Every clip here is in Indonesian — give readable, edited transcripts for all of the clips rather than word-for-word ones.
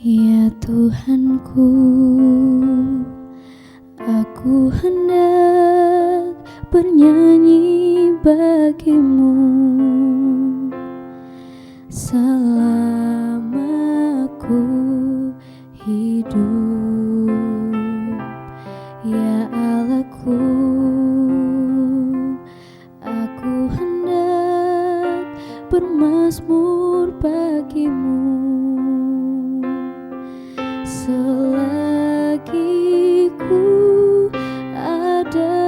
Ya Tuhanku, aku hendak bernyanyi bagimu selama aku hidup. Ya Allahku, aku hendak bermazmur bagimu selagi ku ada.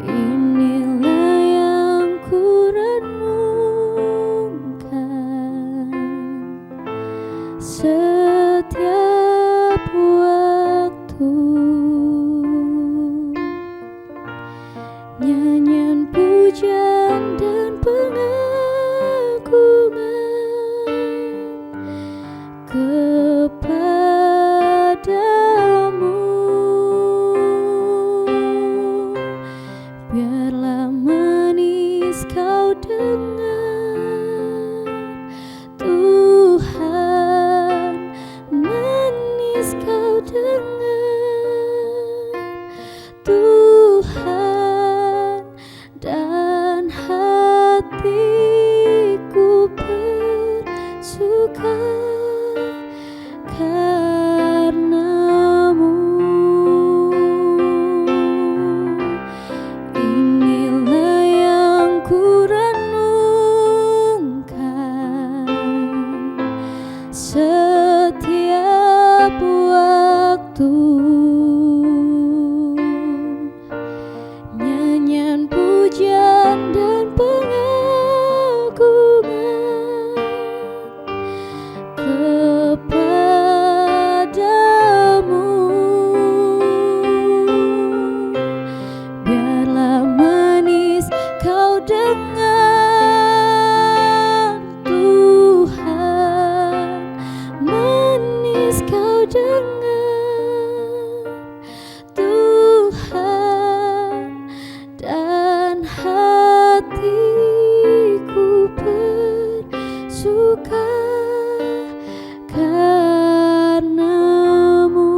Inilah yang ku renungkan setiap waktu, nyanyian pujian dan pengagungan kepadamu. Biarlah manis kau dengar, Tuhan, manis kau dengar, Tuhan, dan hatiku bersuka karenamu. Inilah yang ku renungkan setiap waktu, nyanyian pujian dan pengagungan kepadamu. Biarlah manis kau dengar, Tuhan, manis kau dengar, Tuhan, dan hatiku bersuka karenamu,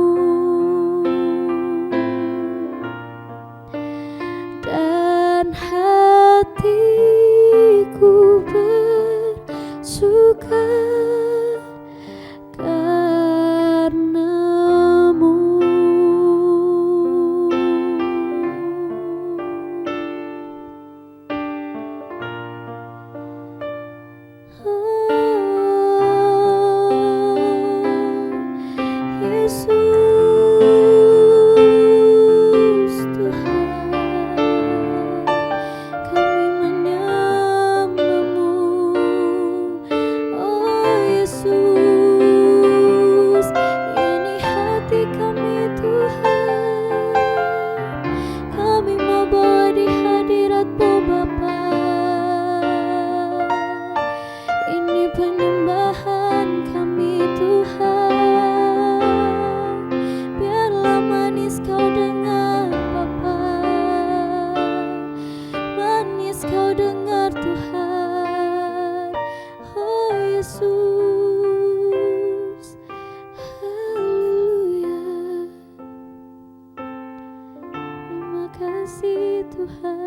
dan hatiku bersuka karenamu. Yesus Tuhan, kami menyembahmu. Oh Yesus, ini hati kami Tuhan, kami mau bawa di hadirat-Mu Bapa. Ini penyembahan kami Tuhan, biarlah manis kau dengar Bapa, manis kau dengar Tuhan. Oh Yesus, haleluya, terima kasih Tuhan.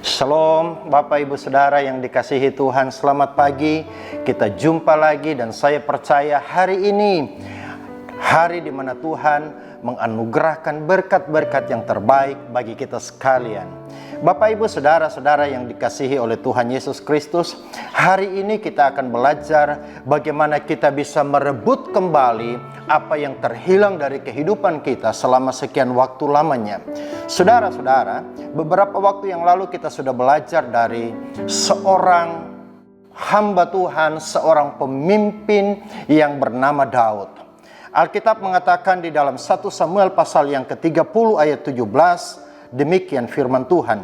Shalom Bapak Ibu Saudara yang dikasihi Tuhan, selamat pagi. Kita jumpa lagi dan saya percaya hari ini hari di mana Tuhan menganugerahkan berkat-berkat yang terbaik bagi kita sekalian. Bapak Ibu Saudara-saudara yang dikasihi oleh Tuhan Yesus Kristus, hari ini kita akan belajar bagaimana kita bisa merebut kembali apa yang terhilang dari kehidupan kita selama sekian waktu lamanya. Saudara-saudara, beberapa waktu yang lalu kita sudah belajar dari seorang hamba Tuhan, seorang pemimpin yang bernama Daud. Alkitab mengatakan di dalam 1 Samuel pasal yang ke-30 ayat 17, demikian firman Tuhan.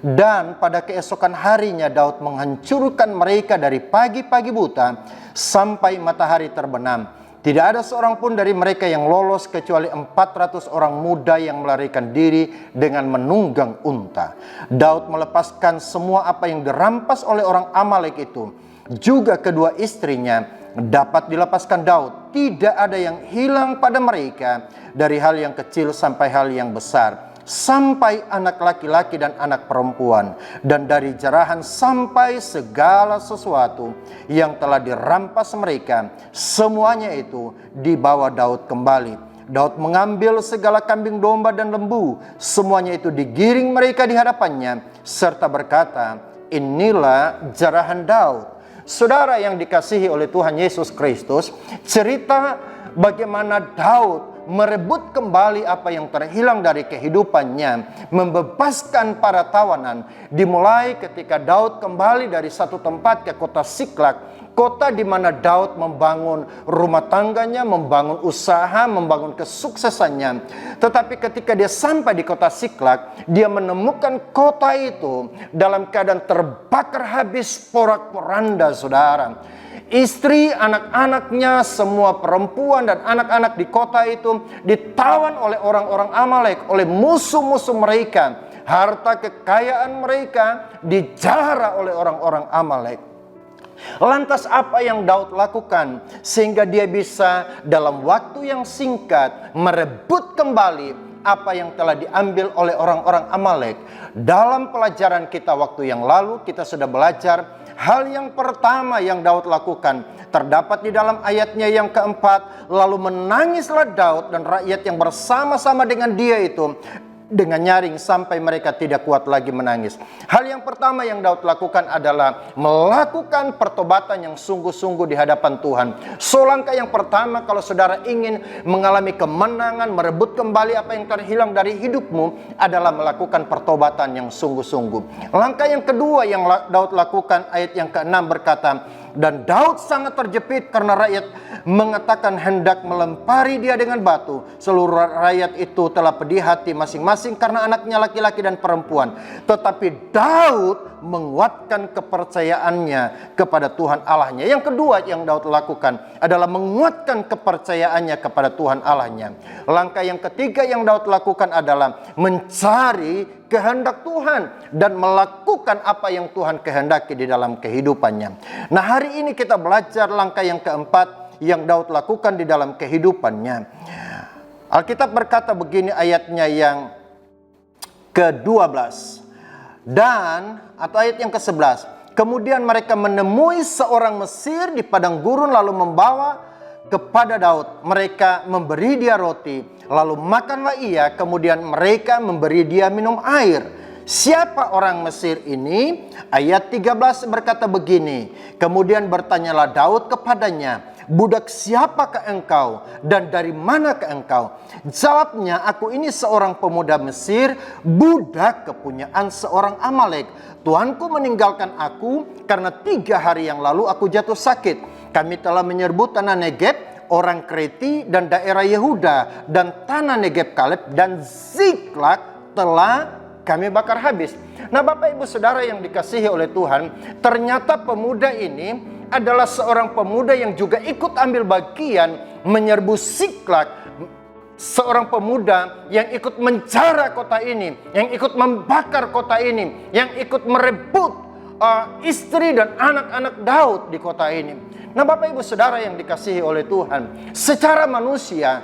Dan pada keesokan harinya Daud menghancurkan mereka dari pagi-pagi buta sampai matahari terbenam. Tidak ada seorang pun dari mereka yang lolos kecuali 400 orang muda yang melarikan diri dengan menunggang unta. Daud melepaskan semua apa yang dirampas oleh orang Amalek itu. Juga kedua istrinya dapat dilepaskan Daud. Tidak ada yang hilang pada mereka, dari hal yang kecil sampai hal yang besar, sampai anak laki-laki dan anak perempuan, dan dari jarahan sampai segala sesuatu yang telah dirampas mereka, semuanya itu dibawa Daud kembali. Daud mengambil segala kambing domba dan lembu, semuanya itu digiring mereka di hadapannya, serta berkata, inilah jarahan Daud. Saudara yang dikasihi oleh Tuhan Yesus Kristus, cerita bagaimana Daud merebut kembali apa yang terhilang dari kehidupannya, membebaskan para tawanan, dimulai ketika Daud kembali dari satu tempat ke kota Siklak, kota di mana Daud membangun rumah tangganya, membangun usaha, membangun kesuksesannya. Tetapi ketika dia sampai di kota Siklak, dia menemukan kota itu dalam keadaan terbakar habis, porak-poranda, saudara. Istri, anak-anaknya, semua perempuan dan anak-anak di kota itu ditawan oleh orang-orang Amalek, oleh musuh-musuh mereka. Harta kekayaan mereka dijara oleh orang-orang Amalek. Lantas apa yang Daud lakukan sehingga dia bisa dalam waktu yang singkat merebut kembali apa yang telah diambil oleh orang-orang Amalek? Dalam pelajaran kita waktu yang lalu kita sudah belajar hal yang pertama yang Daud lakukan terdapat di dalam ayatnya yang keempat. Lalu menangislah Daud dan rakyat yang bersama-sama dengan dia itu dengan nyaring sampai mereka tidak kuat lagi menangis. Hal yang pertama yang Daud lakukan adalah melakukan pertobatan yang sungguh-sungguh di hadapan Tuhan. So, langkah yang pertama kalau saudara ingin mengalami kemenangan, merebut kembali apa yang terhilang dari hidupmu adalah melakukan pertobatan yang sungguh-sungguh. Langkah yang kedua yang Daud lakukan, ayat yang ke-6 berkata, dan Daud sangat terjepit karena rakyat mengatakan hendak melempari dia dengan batu. Seluruh rakyat itu telah pedih hati masing-masing karena anaknya laki-laki dan perempuan. Tetapi Daud menguatkan kepercayaannya kepada Tuhan Allahnya. Yang kedua yang Daud lakukan adalah menguatkan kepercayaannya kepada Tuhan Allahnya. Langkah yang ketiga yang Daud lakukan adalah mencari kehendak Tuhan dan melakukan apa yang Tuhan kehendaki di dalam kehidupannya. Nah, hari ini kita belajar langkah yang keempat yang Daud lakukan di dalam kehidupannya. Alkitab berkata begini ayatnya yang ke-12 dan atau ayat yang ke-11. Kemudian mereka menemui seorang Mesir di padang gurun lalu membawa kepada Daud. Mereka memberi dia roti, lalu makanlah ia, kemudian mereka memberi dia minum air. Siapa orang Mesir ini? Ayat 13 berkata begini, kemudian bertanyalah Daud kepadanya, budak siapakah engkau dan dari manakah engkau? Jawabnya, aku ini seorang pemuda Mesir, budak kepunyaan seorang Amalek. Tuanku meninggalkan aku karena 3 hari yang lalu aku jatuh sakit. Kami telah menyerbu tanah Negeb, orang Kreti dan daerah Yehuda, dan tanah Negeb Kaleb dan Ziklak telah kami bakar habis. Nah, Bapak Ibu Saudara yang dikasihi oleh Tuhan, ternyata pemuda ini adalah seorang pemuda yang juga ikut ambil bagian menyerbu Ziklak. Seorang pemuda yang ikut menjara kota ini, yang ikut membakar kota ini, yang ikut merebut istri dan anak-anak Daud di kota ini. Nah, Bapak Ibu Saudara yang dikasihi oleh Tuhan, secara manusia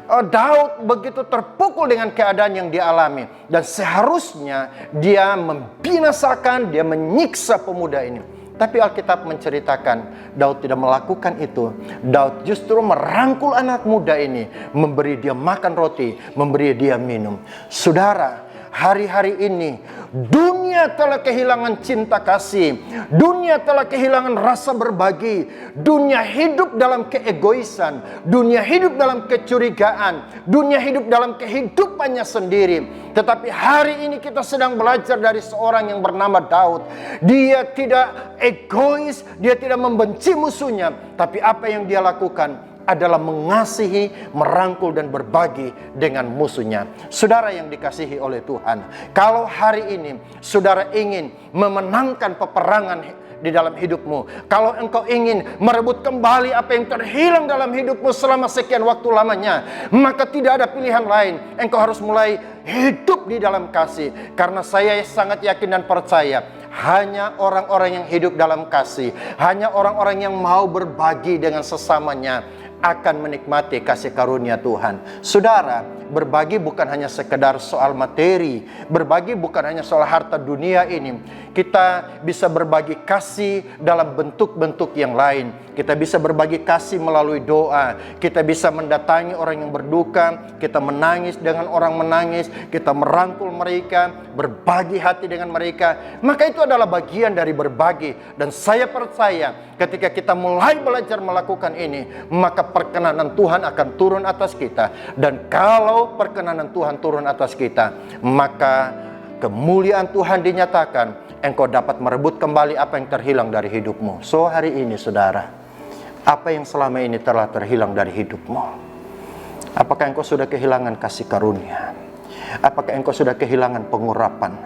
Daud begitu terpukul dengan keadaan yang dia alami, dan seharusnya dia membinasakan, dia menyiksa pemuda ini. Tapi Alkitab menceritakan Daud tidak melakukan itu. Daud justru merangkul anak muda ini, memberi dia makan roti, memberi dia minum. Saudara, hari-hari ini dunia telah kehilangan cinta kasih, dunia telah kehilangan rasa berbagi, dunia hidup dalam keegoisan, dunia hidup dalam kecurigaan, dunia hidup dalam kehidupannya sendiri. Tetapi hari ini kita sedang belajar dari seorang yang bernama Daud. Dia tidak egois, dia tidak membenci musuhnya, tapi apa yang dia lakukan adalah mengasihi, merangkul dan berbagi dengan musuhnya. Saudara yang dikasihi oleh Tuhan, kalau hari ini saudara ingin memenangkan peperangan di dalam hidupmu. Kalau engkau ingin merebut kembali apa yang terhilang dalam hidupmu selama sekian waktu lamanya, maka tidak ada pilihan lain. Engkau harus mulai hidup di dalam kasih. Karena saya sangat yakin dan percaya, hanya orang-orang yang hidup dalam kasih, hanya orang-orang yang mau berbagi dengan sesamanya akan menikmati kasih karunia Tuhan. Saudara, berbagi bukan hanya sekedar soal materi, berbagi bukan hanya soal harta dunia ini. Kita bisa berbagi kasih dalam bentuk-bentuk yang lain. Kita bisa berbagi kasih melalui doa. Kita bisa mendatangi orang yang berduka. Kita menangis dengan orang menangis. Kita merangkul mereka, berbagi hati dengan mereka. Maka itu adalah bagian dari berbagi. Dan saya percaya ketika kita mulai belajar melakukan ini, maka perkenanan Tuhan akan turun atas kita. Dan kalau perkenanan Tuhan turun atas kita, maka kemuliaan Tuhan dinyatakan. Engkau dapat merebut kembali apa yang terhilang dari hidupmu. So hari ini saudara, apa yang selama ini telah terhilang dari hidupmu? Apakah engkau sudah kehilangan kasih karunia? Apakah engkau sudah kehilangan pengurapan?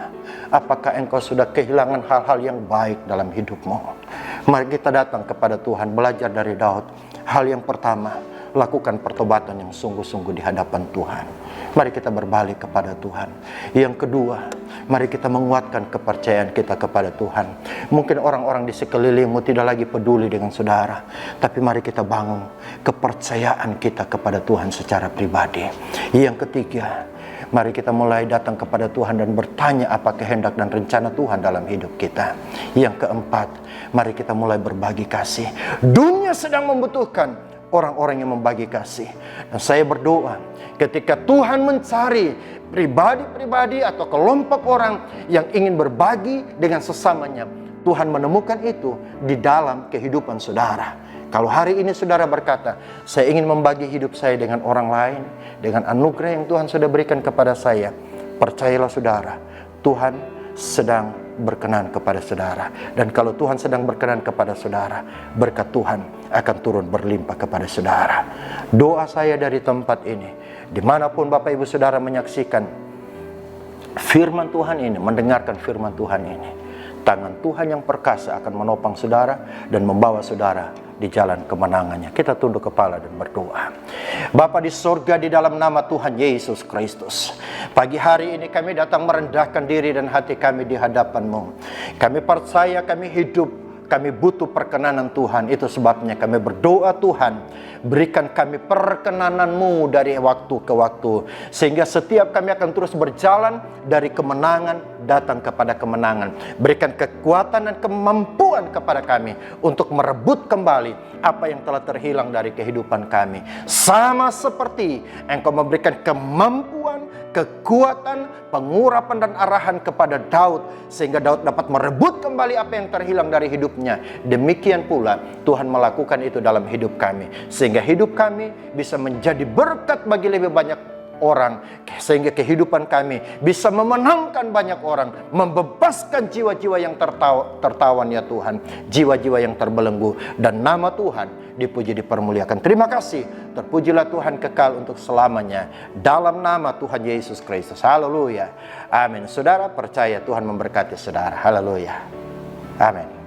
Apakah engkau sudah kehilangan hal-hal yang baik dalam hidupmu? Mari kita datang kepada Tuhan, belajar dari Daud. Hal yang pertama, lakukan pertobatan yang sungguh-sungguh di hadapan Tuhan. Mari kita berbalik kepada Tuhan. Yang kedua, mari kita menguatkan kepercayaan kita kepada Tuhan. Mungkin orang-orang di sekelilingmu tidak lagi peduli dengan saudara, tapi mari kita bangun kepercayaan kita kepada Tuhan secara pribadi. Yang ketiga, mari kita mulai datang kepada Tuhan dan bertanya apa kehendak dan rencana Tuhan dalam hidup kita. Yang keempat, mari kita mulai berbagi kasih. Dunia sedang membutuhkan orang-orang yang membagi kasih. Dan saya berdoa, ketika Tuhan mencari pribadi-pribadi atau kelompok orang yang ingin berbagi dengan sesamanya, Tuhan menemukan itu di dalam kehidupan saudara. Kalau hari ini saudara berkata, saya ingin membagi hidup saya dengan orang lain, dengan anugerah yang Tuhan sudah berikan kepada saya, percayalah saudara, Tuhan sedang berkenan kepada saudara. Dan kalau Tuhan sedang berkenan kepada saudara, berkat Tuhan akan turun berlimpah kepada saudara. Doa saya dari tempat ini, dimanapun Bapak Ibu Saudara menyaksikan firman Tuhan ini, mendengarkan firman Tuhan ini, tangan Tuhan yang perkasa akan menopang saudara dan membawa saudara di jalan kemenangannya. Kita tunduk kepala dan berdoa. Bapa di surga, di dalam nama Tuhan Yesus Kristus, pagi hari ini kami datang merendahkan diri dan hati kami di hadapan-Mu. Kami percaya kami hidup, kami butuh perkenanan Tuhan. Itu sebabnya kami berdoa, Tuhan, berikan kami perkenanan-Mu dari waktu ke waktu, sehingga setiap kami akan terus berjalan dari kemenangan datang kepada kemenangan. Berikan kekuatan dan kemampuan kepada kami untuk merebut kembali apa yang telah terhilang dari kehidupan kami. Sama seperti Engkau memberikan kemampuan, kekuatan, pengurapan dan arahan kepada Daud, sehingga Daud dapat merebut kembali apa yang terhilang dari hidupnya. Demikian pula Tuhan melakukan itu dalam hidup kami, sehingga hidup kami bisa menjadi berkat bagi lebih banyak orang, sehingga kehidupan kami bisa memenangkan banyak orang, membebaskan jiwa-jiwa yang tertawan ya Tuhan, jiwa-jiwa yang terbelenggu, dan nama Tuhan dipuji dipermuliakan. Terima kasih, terpujilah Tuhan kekal untuk selamanya, dalam nama Tuhan Yesus Kristus. Haleluya, amin. Saudara percaya Tuhan memberkati saudara. Haleluya, amin.